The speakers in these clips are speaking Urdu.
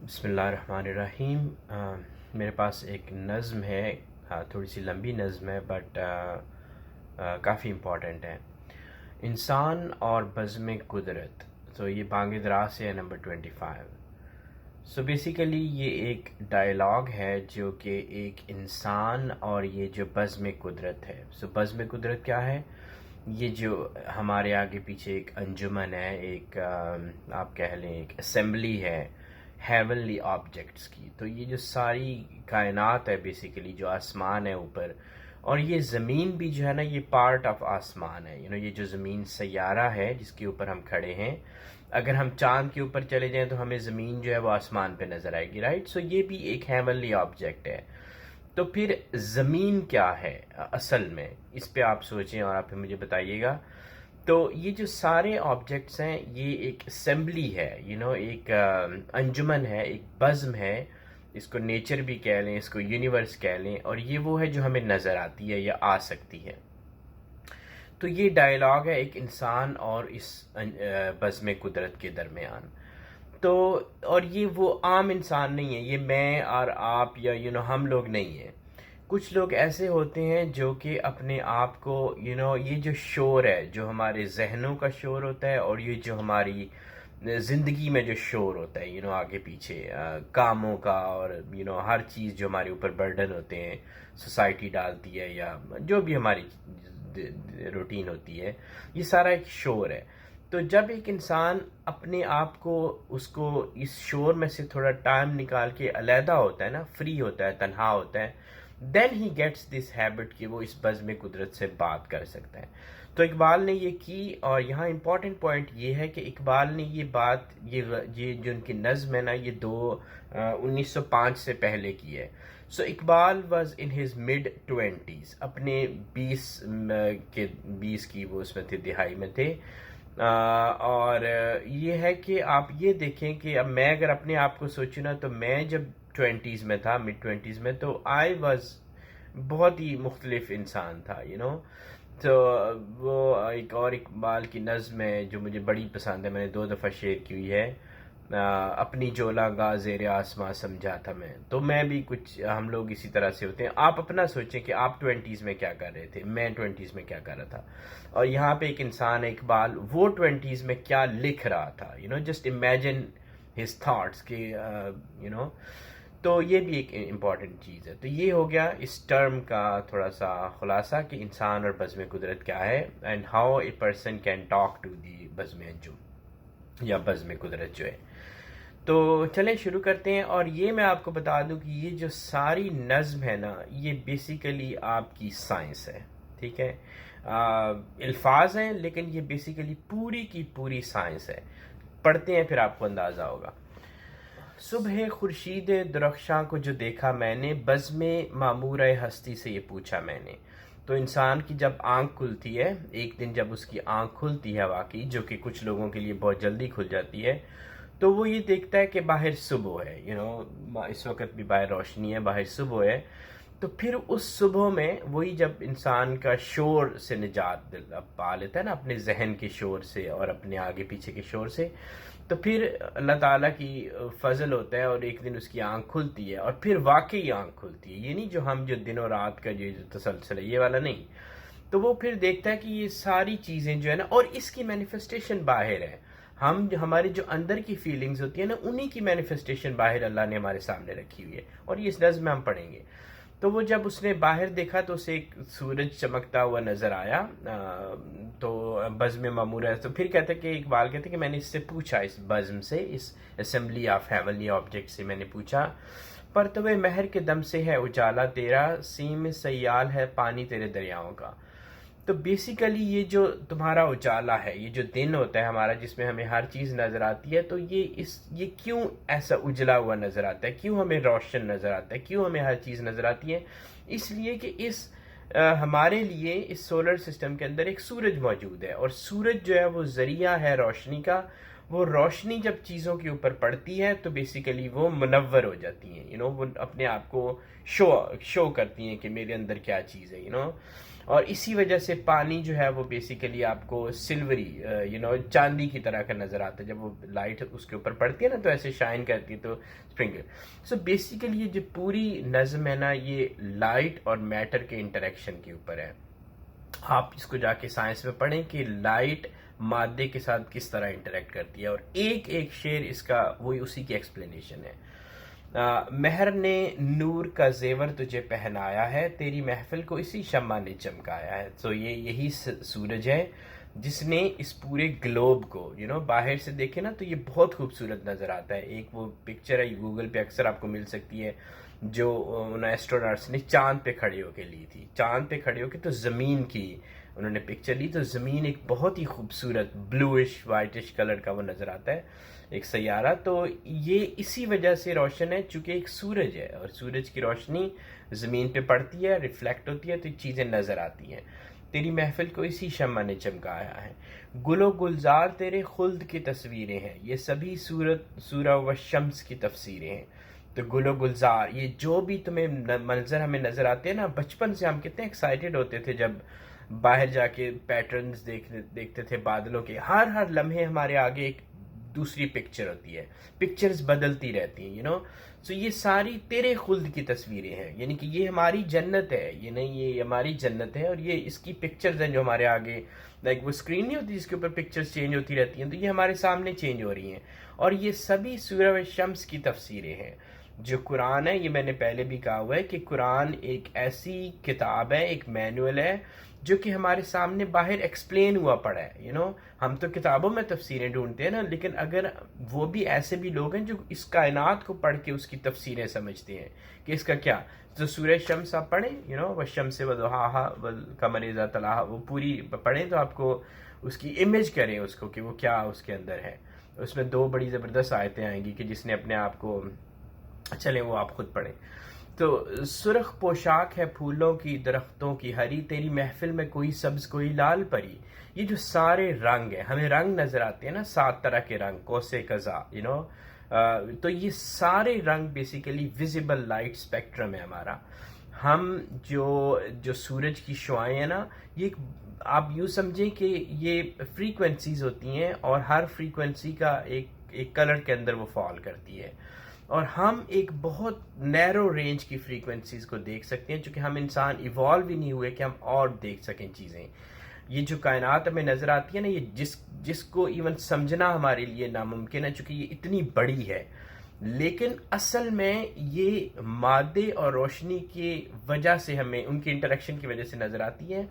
بسم اللہ الرحمن الرحیم۔ میرے پاس ایک نظم ہے، تھوڑی سی لمبی نظم ہے بٹ کافی امپورٹنٹ ہے۔ انسان اور بزم قدرت، تو یہ بانگ درا سے ہے نمبر 25۔ سو بیسیکلی یہ ایک ڈائلاگ ہے جو کہ ایک انسان اور یہ جو بزم قدرت ہے۔ سو بزم قدرت کیا ہے؟ یہ جو ہمارے آگے پیچھے ایک انجمن ہے، ایک آپ کہہ لیں ایک اسمبلی ہے ہیونلی آبجیکٹس کی۔ تو یہ جو ساری کائنات ہے بیسیکلی، جو آسمان ہے اوپر، اور یہ زمین بھی جو ہے نا، یہ پارٹ آف آسمان ہے۔ یہ جو زمین سیارہ ہے جس کے اوپر ہم کھڑے ہیں، اگر ہم چاند کے اوپر چلے جائیں تو ہمیں زمین جو ہے وہ آسمان پہ نظر آئے گی، رائٹ؟ سو یہ بھی ایک ہیونلی آبجیکٹ ہے۔ تو پھر زمین کیا ہے اصل میں؟ اس پہ آپ سوچیں اور آپ مجھے بتائیے گا۔ تو یہ جو سارے آبجیکٹس ہیں، یہ ایک اسمبلی ہے، ایک انجمن ہے، ایک بزم ہے۔ اس کو نیچر بھی کہہ لیں، اس کو یونیورس کہہ لیں، اور یہ وہ ہے جو ہمیں نظر آتی ہے یا آ سکتی ہے۔ تو یہ ڈائلاگ ہے ایک انسان اور اس بزم قدرت کے درمیان۔ تو اور یہ وہ عام انسان نہیں ہے، یہ میں اور آپ یا ہم لوگ نہیں ہیں۔ کچھ لوگ ایسے ہوتے ہیں جو کہ اپنے آپ کو یہ جو شور ہے، جو ہمارے ذہنوں کا شور ہوتا ہے، اور یہ جو ہماری زندگی میں جو شور ہوتا ہے آگے پیچھے کاموں کا، اور ہر چیز جو ہمارے اوپر برڈن ہوتے ہیں، سوسائٹی ڈالتی ہے یا جو بھی ہماری روٹین ہوتی ہے، یہ سارا ایک شور ہے۔ تو جب ایک انسان اپنے آپ کو اس شور میں سے تھوڑا ٹائم نکال کے علیحدہ ہوتا ہے نا، فری ہوتا ہے، تنہا ہوتا ہے، دین ہی گیٹس دس ہیبٹ کہ وہ اس بزم قدرت سے بات کر سکتا ہے۔ تو اقبال نے یہ کی، اور یہاں امپورٹنٹ پوائنٹ یہ ہے کہ اقبال نے یہ بات، یہ جو ان کی نظم ہے نا، یہ 1905 سے پہلے کی ہے۔ So Iqbal was in his mid 20s، اپنے 20 کی وہ اس میں تھے، دہائی میں تھے۔ اور یہ ہے کہ آپ یہ دیکھیں کہ اب میں اگر اپنے آپ کو سوچوں نا، تو میں جب 20s میں تھا، مڈ 20s میں، تو آئی واز بہت ہی مختلف انسان تھا، تو وہ ایک اور اقبال کی نظم ہے جو مجھے بڑی پسند ہے، میں نے 2 دفعہ شیئر کی ہوئی ہے، اپنی جولا گاہ زیر آسماں سمجھا تھا میں۔ تو میں بھی کچھ، ہم لوگ اسی طرح سے ہوتے ہیں۔ آپ اپنا سوچیں کہ آپ 20s میں کیا کر رہے تھے، میں 20s میں کیا کر رہا تھا، اور یہاں پہ ایک انسان ہے اقبال، وہ 20s میں کیا لکھ رہا تھا، جسٹ امیجن ہز تھاٹس کہ تو یہ بھی ایک امپورٹنٹ چیز ہے۔ تو یہ ہو گیا اس ٹرم کا تھوڑا سا خلاصہ کہ انسان اور بزم قدرت کیا ہے، and how a person can talk to the بزم انجم یا بزم قدرت جو ہے۔ تو چلیں شروع کرتے ہیں، اور یہ میں آپ کو بتا دوں کہ یہ جو ساری نظم ہے نا، یہ بیسیکلی آپ کی سائنس ہے، ٹھیک ہے؟ الفاظ ہیں لیکن یہ بیسیکلی پوری کی پوری سائنس ہے۔ پڑھتے ہیں پھر آپ کو اندازہ ہوگا۔ صبح خورشید درخشاں کو جو دیکھا میں نے، بزم معمور ہستی سے یہ پوچھا میں نے۔ تو انسان کی جب آنکھ کھلتی ہے، ایک دن جب اس کی آنکھ کھلتی ہے واقعی، جو کہ کچھ لوگوں کے لیے بہت جلدی کھل جاتی ہے، تو وہ یہ دیکھتا ہے کہ باہر صبح ہے، اس وقت بھی باہر روشنی ہے، باہر صبح ہے۔ تو پھر اس صبح میں وہی جب انسان کا شور سے نجات پا لیتا ہے نا، اپنے ذہن کے شور سے اور اپنے آگے پیچھے کے شور سے، تو پھر اللہ تعالیٰ کی فضل ہوتا ہے، اور ایک دن اس کی آنکھ کھلتی ہے، اور پھر واقعی آنکھ کھلتی ہے۔ یہ نہیں جو ہم جو دن و رات کا جو تسلسل ہے، یہ والا نہیں۔ تو وہ پھر دیکھتا ہے کہ یہ ساری چیزیں جو ہے نا، اور اس کی مینیفیسٹیشن باہر ہے، ہماری جو اندر کی فیلنگز ہوتی ہیں نا، انہی کی مینیفیسٹیشن باہر اللہ نے ہمارے سامنے رکھی ہوئی ہے، اور یہ اس نظم میں ہم پڑھیں گے۔ تو وہ جب اس نے باہر دیکھا تو اسے ایک سورج چمکتا ہوا نظر آیا، تو بزم معمور ہے۔ تو پھر کہتے کہ اقبال کہتے کہ میں نے اس سے پوچھا، اس بزم سے، اس اسمبلی آف ہیونلی آبجیکٹ سے میں نے پوچھا، پرتوے مہر کے دم سے ہے اجالا تیرا، سیم میں سیال ہے پانی تیرے دریاؤں کا۔ تو بیسیکلی یہ جو تمہارا اجالا ہے، یہ جو دن ہوتا ہے ہمارا جس میں ہمیں ہر چیز نظر آتی ہے، تو یہ کیوں ایسا اجلا ہوا نظر آتا ہے، کیوں ہمیں روشن نظر آتا ہے، کیوں ہمیں ہر چیز نظر آتی ہے؟ اس لیے کہ ہمارے لیے اس سولر سسٹم کے اندر ایک سورج موجود ہے، اور سورج جو ہے وہ ذریعہ ہے روشنی کا۔ وہ روشنی جب چیزوں کے اوپر پڑتی ہے تو بیسیکلی وہ منور ہو جاتی ہیں، وہ اپنے آپ کو شو کرتی ہیں کہ میرے اندر کیا چیز ہے، اور اسی وجہ سے پانی جو ہے وہ بیسیکلی آپ کو سلوری چاندی کی طرح کا نظر آتا ہے. جب وہ لائٹ اس کے اوپر پڑتی ہے نا تو ایسے شائن کرتی ہے, تو اسپرنکل. سو بیسیکلی یہ جو پوری نظم ہے نا یہ لائٹ اور میٹر کے انٹریکشن کے اوپر ہے. آپ اس کو جا کے سائنس میں پڑھیں کہ لائٹ مادے کے ساتھ کس طرح انٹریکٹ کرتی ہے, اور ایک ایک شعر اس کا وہی اسی کی ایکسپلینیشن ہے. مہر نے نور کا زیور تجھے پہنایا ہے, تیری محفل کو اسی شمع نے چمکایا ہے. تو یہی سورج ہے جس نے اس پورے گلوب کو باہر سے دیکھے نا تو یہ بہت خوبصورت نظر آتا ہے. ایک وہ پکچر ہے گوگل پہ اکثر آپ کو مل سکتی ہے, جو ان ایسٹروناٹس نے چاند پہ کھڑے ہو کے لی تھی. چاند پہ کھڑے ہو کے تو زمین کی انہوں نے پکچر لی, تو زمین ایک بہت ہی خوبصورت بلوئش وائٹش کلر کا وہ نظر آتا ہے, ایک سیارہ. تو یہ اسی وجہ سے روشن ہے چونکہ ایک سورج ہے, اور سورج کی روشنی زمین پہ پڑتی ہے, ریفلیکٹ ہوتی ہے, تو چیزیں نظر آتی ہیں. تیری محفل کو اسی شمع نے چمکایا ہے. گل و گلزار تیرے خلد کی تصویریں ہیں, یہ سبھی سورہ و شمس کی تفسیریں ہیں. تو گل و گلزار یہ جو بھی تمہیں منظر ہمیں نظر آتے ہیں نا, بچپن سے ہم کتنے ایکسائٹیڈ ہوتے تھے جب باہر جا کے پیٹرنز دیکھتے تھے بادلوں کے. ہر لمحے ہمارے آگے ایک دوسری پکچر ہوتی ہے, پکچرز بدلتی رہتی ہیں سو یہ ساری تیرے خلد کی تصویریں ہیں, یعنی کہ یہ ہماری جنت ہے, یہ نہیں یہ ہماری جنت ہے, اور یہ اس کی پکچرز ہیں جو ہمارے آگے لائک وہ اسکرین نہیں ہوتی جس کے اوپر پکچرز چینج ہوتی رہتی ہیں, تو یہ ہمارے سامنے چینج ہو رہی ہیں. اور یہ سبھی سورہ و شمس کی تفسیریں ہیں. جو قرآن ہے, یہ میں نے پہلے بھی کہا ہوا ہے کہ قرآن ایک ایسی کتاب ہے, ایک مینول ہے جو کہ ہمارے سامنے باہر ایکسپلین ہوا پڑا ہے. ہم تو کتابوں میں تفسیریں ڈھونڈتے ہیں نا, لیکن اگر وہ بھی ایسے بھی لوگ ہیں جو اس کائنات کو پڑھ کے اس کی تفسیریں سمجھتے ہیں کہ اس کا کیا. تو سورہ شمس آپ پڑھیں والشمس وضحاها والقمر اذا تلاها, وہ پوری پڑھیں تو آپ کو اس کی امیج کریں اس کو کہ وہ کیا اس کے اندر ہے. اس میں 2 بڑی زبردست آیتیں آئیں گی کہ جس نے اپنے آپ کو, چلیں وہ آپ خود پڑھیں. تو سرخ پوشاک ہے پھولوں کی درختوں کی ہری, تیری محفل میں کوئی سبز کوئی لال پری. یہ جو سارے رنگ ہیں, ہمیں رنگ نظر آتے ہیں نا 7 طرح کے رنگ, کوسے قزا تو یہ سارے رنگ بیسیکلی ویزیبل لائٹ اسپیکٹرم ہے ہمارا. ہم جو سورج کی شعاعیں ہیں نا, یہ آپ یوں سمجھیں کہ یہ فریکوینسیز ہوتی ہیں, اور ہر فریکوینسی کا ایک کلر کے اندر وہ فال کرتی ہے, اور ہم ایک بہت نیرو رینج کی فریکوینسیز کو دیکھ سکتے ہیں, چونکہ ہم انسان ایوالو ہی نہیں ہوئے کہ ہم اور دیکھ سکیں چیزیں. یہ جو کائنات ہمیں نظر آتی ہے نا, یہ جس کو ایون سمجھنا ہمارے لیے ناممکن ہے چونکہ یہ اتنی بڑی ہے, لیکن اصل میں یہ مادے اور روشنی کی وجہ سے ہمیں ان کی انٹریکشن کی وجہ سے نظر آتی ہے.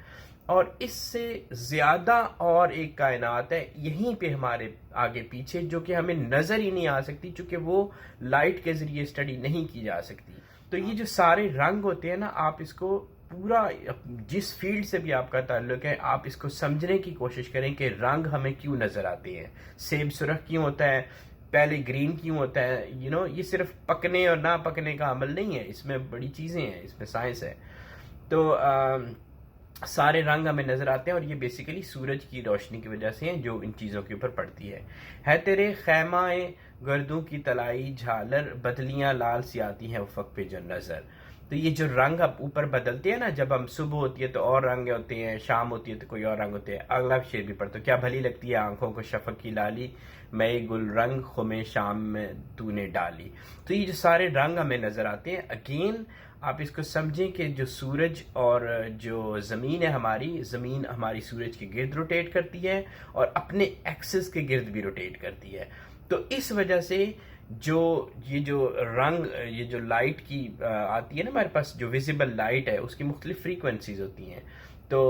اور اس سے زیادہ اور ایک کائنات ہے یہیں پہ ہمارے آگے پیچھے, جو کہ ہمیں نظر ہی نہیں آ سکتی چونکہ وہ لائٹ کے ذریعے اسٹڈی نہیں کی جا سکتی. تو یہ جو سارے رنگ ہوتے ہیں نا, آپ اس کو پورا جس فیلڈ سے بھی آپ کا تعلق ہے, آپ اس کو سمجھنے کی کوشش کریں کہ رنگ ہمیں کیوں نظر آتے ہیں. سیب سرخ کیوں ہوتا ہے, پہلے گرین کیوں ہوتا ہے, یہ صرف پکنے اور نہ پکنے کا عمل نہیں ہے, اس میں بڑی چیزیں ہیں, اس میں سائنس ہے. تو سارے رنگ ہمیں نظر آتے ہیں, اور یہ بیسیکلی سورج کی روشنی کی وجہ سے ہیں جو ان چیزوں کے اوپر پڑتی ہے تیرے خیمہ گردوں کی طلائی جھالر, بدلیاں لال سی آتی ہیں افق پہ جو نظر. تو یہ جو رنگ اب اوپر بدلتے ہیں نا, جب ہم صبح ہوتی ہے تو اور رنگ ہوتے ہیں, شام ہوتی ہے تو کوئی اور رنگ ہوتے ہیں. اگلا شعر بھی پڑھتا, کیا بھلی لگتی ہے آنکھوں کو شفق کی لالی, میں گل رنگ خمِ شام میں تو نے ڈالی. تو یہ جو سارے رنگ ہمیں نظر آتے ہیں, اگین آپ اس کو سمجھیں کہ جو سورج اور جو زمین ہے, زمین ہماری سورج کے گرد روٹیٹ کرتی ہے اور اپنے ایکسس کے گرد بھی روٹیٹ کرتی ہے. تو اس وجہ سے یہ جو رنگ, یہ جو لائٹ کی آتی ہے نا ہمارے پاس, جو ویزیبل لائٹ ہے اس کی مختلف فریکوینسیز ہوتی ہیں. تو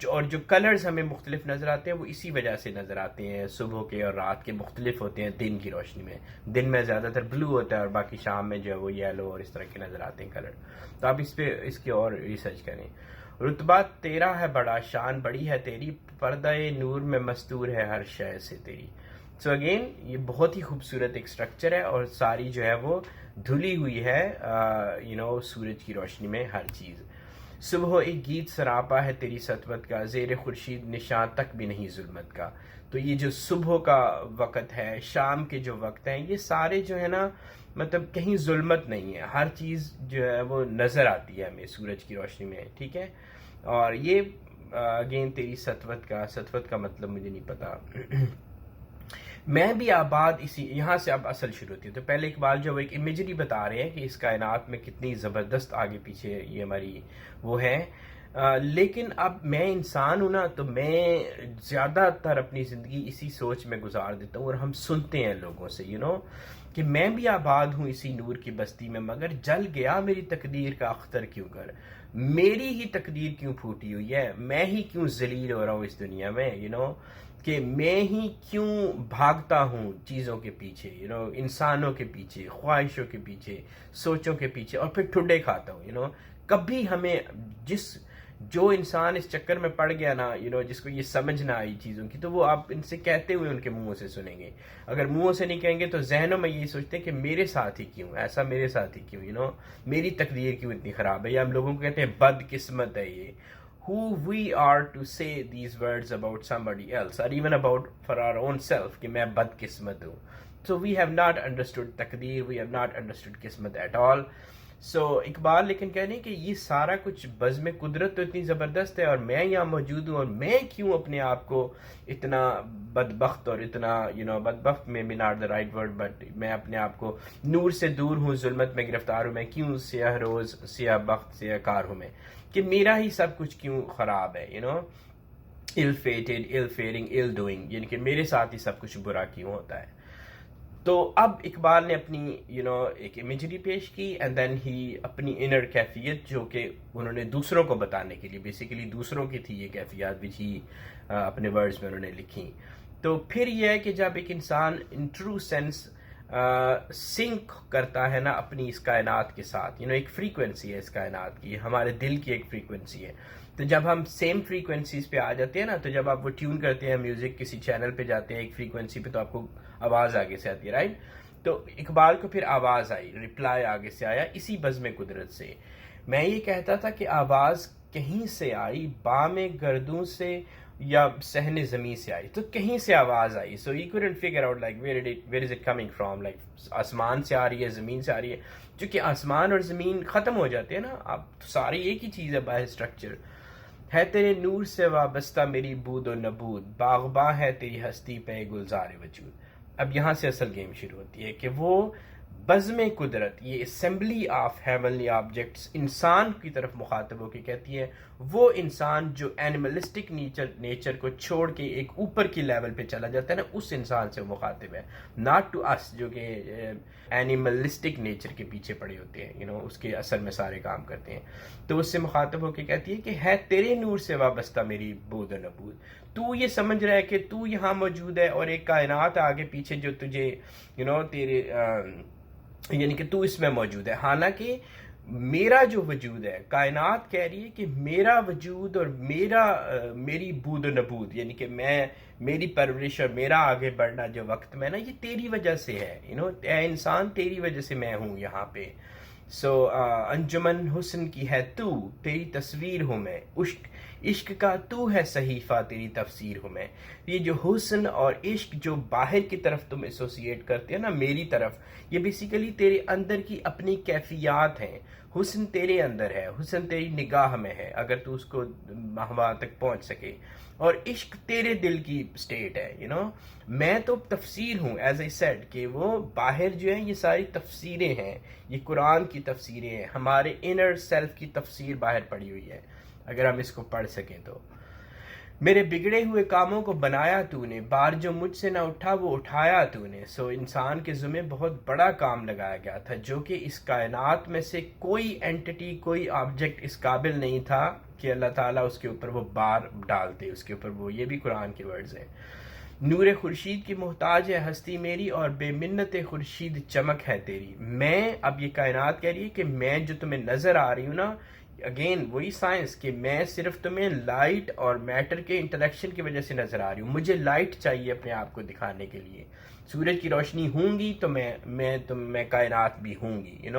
اور جو کلرز ہمیں مختلف نظر آتے ہیں وہ اسی وجہ سے نظر آتے ہیں. صبح کے اور رات کے مختلف ہوتے ہیں دن کی روشنی میں. دن میں زیادہ تر بلو ہوتا ہے, اور باقی شام میں جو ہے وہ یلو اور اس طرح کے نظر آتے ہیں کلر. تو آپ اس کی اور ریسرچ کریں. رتبہ تیرا ہے بڑا, شان بڑی ہے تیری, پردہ نور میں مستور ہے ہر شے سے تیری. سو اگین یہ بہت ہی خوبصورت ایک اسٹرکچر ہے, اور ساری جو ہے وہ دھلی ہوئی ہے سورج کی روشنی میں ہر چیز. صبح ایک گیت سراپا ہے تیری سطوت کا, زیر خورشید نشان تک بھی نہیں ظلمت کا. تو یہ جو صبح کا وقت ہے، شام کے جو وقت ہیں، یہ سارے جو ہے نا مطلب کہیں ظلمت نہیں ہے، ہر چیز جو ہے وہ نظر آتی ہے ہمیں سورج کی روشنی میں، ٹھیک ہے. اور یہ اگین تیری ستوت کا مطلب مجھے نہیں پتا. میں بھی آباد اسی یہاں سے اب اصل شروع ہوتی ہے. تو پہلے اقبال جو وہ ایک امیجری بتا رہے ہیں کہ اس کائنات میں کتنی زبردست آگے پیچھے یہ ہماری وہ ہے. لیکن اب میں انسان ہوں نا، تو میں زیادہ تر اپنی زندگی اسی سوچ میں گزار دیتا ہوں، اور ہم سنتے ہیں لوگوں سے کہ میں بھی آباد ہوں اسی نور کی بستی میں، مگر جل گیا میری تقدیر کا اختر کیوں کر. میری ہی تقدیر کیوں پھوٹی ہوئی ہے، میں ہی کیوں ذلیل ہو رہا ہوں اس دنیا میں، کہ میں ہی کیوں بھاگتا ہوں چیزوں کے پیچھے، انسانوں کے پیچھے، خواہشوں کے پیچھے، سوچوں کے پیچھے، اور پھر ٹھڈے کھاتا ہوں. کبھی ہمیں جو انسان اس چکر میں پڑ گیا نا، جس کو یہ سمجھ نہ آئی چیزوں کی، تو وہ آپ ان سے کہتے ہوئے ان کے منہوں سے سنیں گے. اگر منہوں سے نہیں کہیں گے تو ذہنوں میں یہی سوچتے ہیں کہ میرے ساتھ ہی کیوں ایسا، میرے ساتھ ہی کیوں، میری تقدیر کیوں اتنی خراب ہے. یا ہم لوگوں کو کہتے ہیں بد قسمت ہے یہ. Who we are to say these words about somebody else, or even about for our own self, کہ میں بد قسمت ہوں. So we have not understood تقدیر, we have not understood قسمت at all. سو اقبال لیکن کہنے کہ یہ سارا کچھ بزم قدرت تو اتنی زبردست ہے، اور میں یہاں موجود ہوں، اور میں کیوں اپنے آپ کو اتنا بدبخت، اور اتنا بدبخت میں not the right word, but میں اپنے آپ کو نور سے دور ہوں، ظلمت میں گرفتار ہوں، میں کیوں سیاہ روز، سیاہ بخت، سیاہ کار ہوں میں، کہ میرا ہی سب کچھ کیوں خراب ہے، ill fated, ill faring, ill doing، یعنی کہ میرے ساتھ ہی سب کچھ برا کیوں ہوتا ہے. تو اب اقبال نے اپنی ایک امیجری پیش کی، اینڈ دین ہی اپنی انر کیفیت جو کہ انہوں نے دوسروں کو بتانے کے لیے، بیسیکلی دوسروں کی تھی یہ کیفیات بھی ہی اپنے ورڈز میں انہوں نے لکھی. تو پھر یہ ہے کہ جب ایک انسان ان ٹرو سینس سنک کرتا ہے نا اپنی اس کائنات کے ساتھ، ایک فریکوینسی ہے اس کائنات کی، ہمارے دل کی ایک فریکوینسی ہے. تو جب ہم سیم فریکوینسیز پہ آ جاتے ہیں نا، تو جب آپ وہ ٹیون کرتے ہیں میوزک، کسی چینل پہ جاتے ہیں ایک فریکوینسی پہ، تو آپ کو آواز آگے سے آتی ہے، رائٹ. تو اقبال کو پھر آواز آئی، ریپلائی آگے سے آیا اسی بزم قدرت سے. میں یہ کہتا تھا کہ آواز کہیں سے آئی، بام گردوں سے یا صحن زمین سے آئی، تو کہیں سے آواز آئی. سو ہی couldn't figure out like where is it coming from, like آسمان سے آ رہی ہے، زمین سے آ رہی ہے. چونکہ آسمان اور زمین ختم ہو جاتے ہیں نا، اب ساری ایک ہی چیز ہے بائی اسٹرکچر. ہے تیرے نور سے وابستہ میری بود و نبود، باغباں ہے تیری ہستی پہ گلزار وجود. اب یہاں سے اصل گیم شروع ہوتی ہے کہ وہ بزم قدرت، یہ اسمبلی آف ہیونلی آبجیکٹس انسان کی طرف مخاطب ہو کے کہتی ہے. وہ انسان جو اینیملسٹک نیچر کو چھوڑ کے ایک اوپر کی لیول پہ چلا جاتا ہے نا، اس انسان سے وہ مخاطب ہے، ناٹ ٹو اس جو کہ اینیملسٹک نیچر کے پیچھے پڑے ہوتے ہیں، اس کے اثر میں سارے کام کرتے ہیں. تو اس سے مخاطب ہو کے کہتی ہے کہ ہے تیرے نور سے وابستہ میری بود و نبود. تو یہ سمجھ رہا ہے کہ تو یہاں موجود ہے، اور ایک کائنات آگے پیچھے جو تجھے تیرے یعنی کہ تو اس میں موجود ہے. حالانکہ میرا جو وجود ہے، کائنات کہہ رہی ہے کہ میرا وجود اور میری بود و نبود، یعنی کہ میری پرورش اور میرا آگے بڑھنا جو وقت میں نا، یہ تیری وجہ سے ہے. اے انسان، تیری وجہ سے میں ہوں یہاں پہ. سو انجمن حسن کی ہے تو، تیری تصویر ہوں میں، عشق کا تو ہے صحیفہ، تیری تفسیر ہوں میں. یہ جو حسن اور عشق جو باہر کی طرف تم ایسوسیٹ کرتے ہیں نا میری طرف، یہ بیسیکلی تیرے اندر کی اپنی کیفیات ہیں. حسن تیرے اندر ہے، حسن تیری نگاہ میں ہے اگر تو اس کو وہاں تک پہنچ سکے، اور عشق تیرے دل کی سٹیٹ ہے. میں تو تفسیر ہوں، ایز اے سیڈ، کہ وہ باہر جو ہیں یہ ساری تفسیریں ہیں، یہ قرآن کی تفسیریں ہیں، ہمارے انر سیلف کی تفسیر باہر پڑی ہوئی ہے اگر ہم اس کو پڑھ سکیں تو. میرے بگڑے ہوئے کاموں کو بنایا تو نے، بار جو مجھ سے نہ اٹھا وہ اٹھایا تو نے. سو انسان کے ذمہ بہت بڑا کام لگایا گیا تھا، جو کہ اس کائنات میں سے کوئی اینٹی، کوئی آبجیکٹ اس قابل نہیں تھا کہ اللہ تعالیٰ اس کے اوپر وہ بار ڈالتے، اس کے اوپر وہ. یہ بھی قرآن کے ورڈز ہیں. نور خورشید کی محتاج ہے ہستی میری، اور بے منت خورشید چمک ہے تیری. میں، اب یہ کائنات کہہ رہی ہے کہ میں جو تمہیں نظر آ رہی ہوں نا، اگین وہی سائنس، کہ میں صرف تمہیں لائٹ اور میٹر کے انٹریکشن کی وجہ سے نظر آ رہی ہوں. مجھے لائٹ چاہیے اپنے آپ کو دکھانے کے لیے. سورج کی روشنی ہوں گی تو میں کائنات بھی ہوں گی.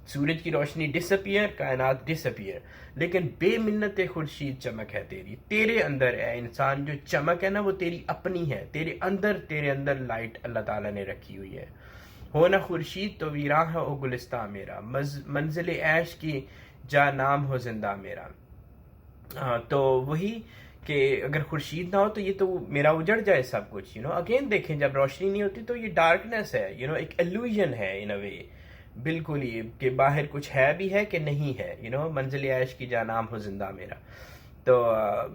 سورج کی روشنی ڈس اپیئر، کائنات ڈس اپیئر، لیکن بے منت خورشید چمک ہے تیری، تیرے اندر ہے انسان، جو چمک ہے نا وہ تیری اپنی ہے، تیرے اندر لائٹ اللہ تعالیٰ نے رکھی ہوئی ہے۔ ہو نہ خورشید تو ویراں ہے او گلستان میرا، منزل عیش کی جا نام ہو زندہ میرا۔ تو وہی کہ اگر خورشید نہ ہو تو یہ تو میرا اجڑ جائے سب کچھ، اگین دیکھیں جب روشنی نہیں ہوتی تو یہ ڈارکنیس ہے، ایک ایلوژن ہے ان اے وے، بالکل ہی کہ باہر کچھ ہے بھی ہے کہ نہیں ہے، منزل عیش کی جا نام ہو زندہ میرا، تو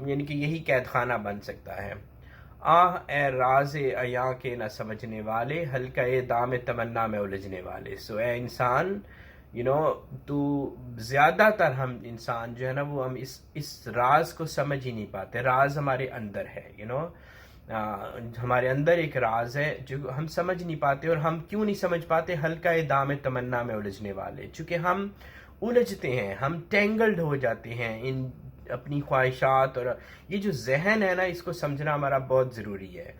یعنی کہ یہی قید خانہ بن سکتا ہے۔ آہ اے راز عیاں کے نہ سمجھنے والے، حلقہ دام تمنا میں الجھنے والے۔ سو اے انسان، تو زیادہ تر ہم انسان جو ہے نا وہ ہم اس راز کو سمجھ ہی نہیں پاتے۔ راز ہمارے اندر ہے، ہمارے اندر ایک راز ہے جو ہم سمجھ نہیں پاتے، اور ہم کیوں نہیں سمجھ پاتے؟ حلقہ دام تمنا میں الجھنے والے، چونکہ ہم الجھتے ہیں، ہم ٹینگلڈ ہو جاتے ہیں ان اپنی خواہشات، اور یہ جو ذہن ہے نا اس کو سمجھنا ہمارا بہت ضروری ہے،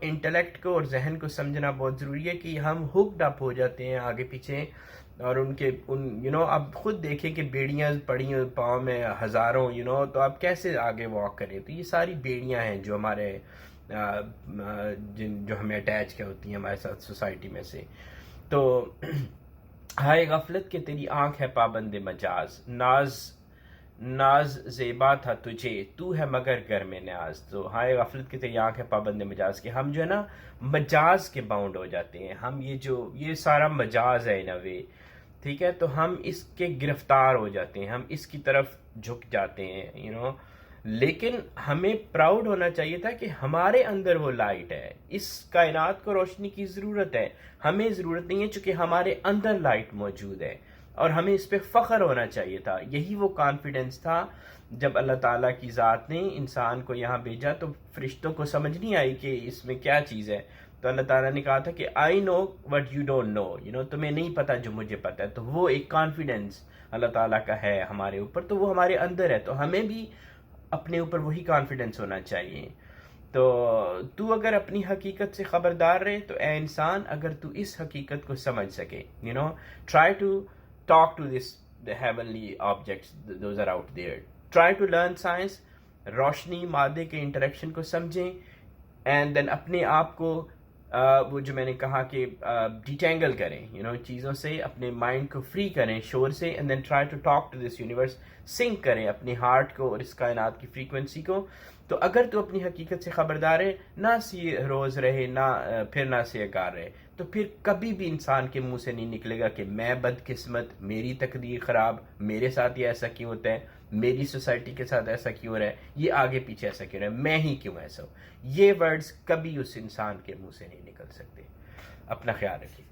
انٹلیکٹ کو اور ذہن کو سمجھنا بہت ضروری ہے کہ ہم ہکڈ اپ ہو جاتے ہیں آگے پیچھے، اور اب خود دیکھیں کہ بیڑیاں پڑی ہیں پاؤں میں ہزاروں، تو آپ کیسے آگے واک کریں؟ تو یہ ساری بیڑیاں ہیں جو ہمارے جو ہمیں اٹیچ کیا ہوتی ہیں ہمارے ساتھ سوسائٹی میں سے۔ تو ہائے غفلت کہ تیری آنکھ ہے پابند مجاز، ناز زیبا تھا تجھے، تو ہے مگر گھر میں نیاز۔ تو ہائے غفلت کہ تیری آنکھ ہے پابند مجاز، کہ ہم جو ہے نا مجاز کے باؤنڈ ہو جاتے ہیں، ہم یہ سارا مجاز ہے ان اے وے، ٹھیک ہے؟ تو ہم اس کے گرفتار ہو جاتے ہیں، ہم اس کی طرف جھک جاتے ہیں، لیکن ہمیں پراؤڈ ہونا چاہیے تھا کہ ہمارے اندر وہ لائٹ ہے، اس کائنات کو روشنی کی ضرورت ہے، ہمیں ضرورت نہیں ہے چونکہ ہمارے اندر لائٹ موجود ہے، اور ہمیں اس پہ فخر ہونا چاہیے تھا۔ یہی وہ کانفیڈنس تھا جب اللہ تعالیٰ کی ذات نے انسان کو یہاں بھیجا، تو فرشتوں کو سمجھ نہیں آئی کہ اس میں کیا چیز ہے، تو اللہ تعالیٰ نے کہا تھا کہ I know what you don't know, تمہیں نہیں پتا جو مجھے پتا ہے۔ تو وہ ایک کانفیڈنس اللہ تعالیٰ کا ہے ہمارے اوپر، تو وہ ہمارے اندر ہے، تو ہمیں بھی اپنے اوپر وہی کانفیڈنس ہونا چاہیے۔ تو اگر اپنی حقیقت سے خبردار رہے تو اے انسان، اگر تو اس حقیقت کو سمجھ سکے، try to talk to this the heavenly objects, those are out there, try to learn science، روشنی مادے کے انٹریکشن کو سمجھیں، اینڈ دین اپنے آپ کو وہ جو میں نے کہا کہ ڈیٹینگل کریں، چیزوں سے اپنے مائنڈ کو فری کریں شور سے، and then try to talk to this universe, sync کریں اپنے ہارٹ کو اور اس کائنات کی فریکوینسی کو۔ تو اگر تو اپنی حقیقت سے خبردار ہے، نہ سی روز رہے، نہ سے اکار رہے، تو پھر کبھی بھی انسان کے منہ سے نہیں نکلے گا کہ میں بدقسمت، میری تقدیر خراب، میرے ساتھ یہ ایسا کیوں ہوتا ہے، میری سوسائٹی کے ساتھ ایسا کیوں ہو رہا ہے، یہ آگے پیچھے ایسا کیوں رہا ہے، میں ہی کیوں ایسا ہوں۔ یہ ورڈز کبھی اس انسان کے منہ سے نہیں نکل سکتے۔ اپنا خیال رکھیے۔